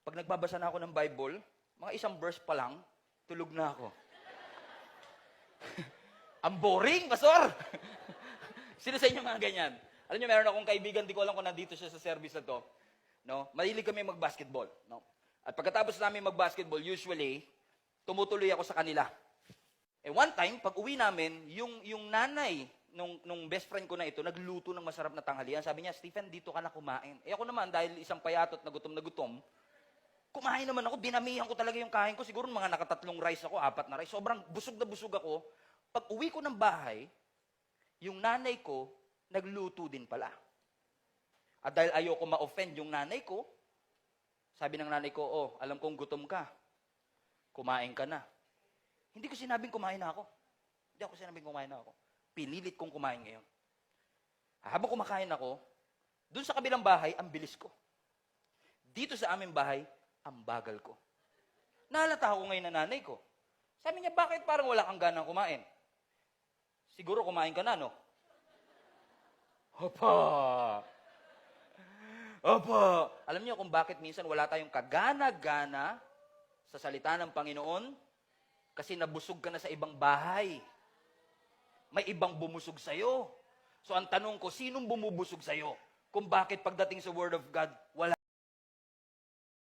Pag nagbabasa na ako ng Bible, mga isang verse pa lang, tulog na ako. Ang boring, pastor! Sino sa inyo mga ganyan? Alam niyo, meron akong kaibigan, di ko alam kung nandito siya sa service na to. No? Mahilig kami mag-basketball. No? At pagkatapos namin mag-basketball, usually, tumutuloy ako sa kanila. One time, pag uwi namin, yung nanay nung best friend ko na ito, nagluto ng masarap na tanghalian. Sabi niya, Stephen, dito ka na kumain. Ako naman, dahil isang payatot na gutom, kumain naman ako, dinamihan ko talaga yung kain ko. Siguro mga nakatatlong rice ako, 4 na rice. Sobrang busog na busog ako. Pag uwi ko ng bahay, yung nanay ko, nagluto din pala. At dahil ayoko ma-offend yung nanay ko, sabi ng nanay ko, alam kong gutom ka. Kumain ka na. Hindi ko sinabing kumain na ako. Hindi ako sinabing kumain na ako. Pinilit kong kumain ngayon. Habang kumakain ako, dun sa kabilang bahay, ang bilis ko. Dito sa aming bahay, ang bagal ko. Nahalata ako ngayon na nanay ko. Sabi niya, bakit parang wala kang ganang kumain? Siguro kumain ka na, no? Opa! Alam niyo kung bakit minsan wala tayong kagana-gana sa salita ng Panginoon? Kasi nabusog ka na sa ibang bahay. May ibang bumusog sa'yo. So ang tanong ko, sinong bumubusog sa'yo? Kung bakit pagdating sa Word of God, wala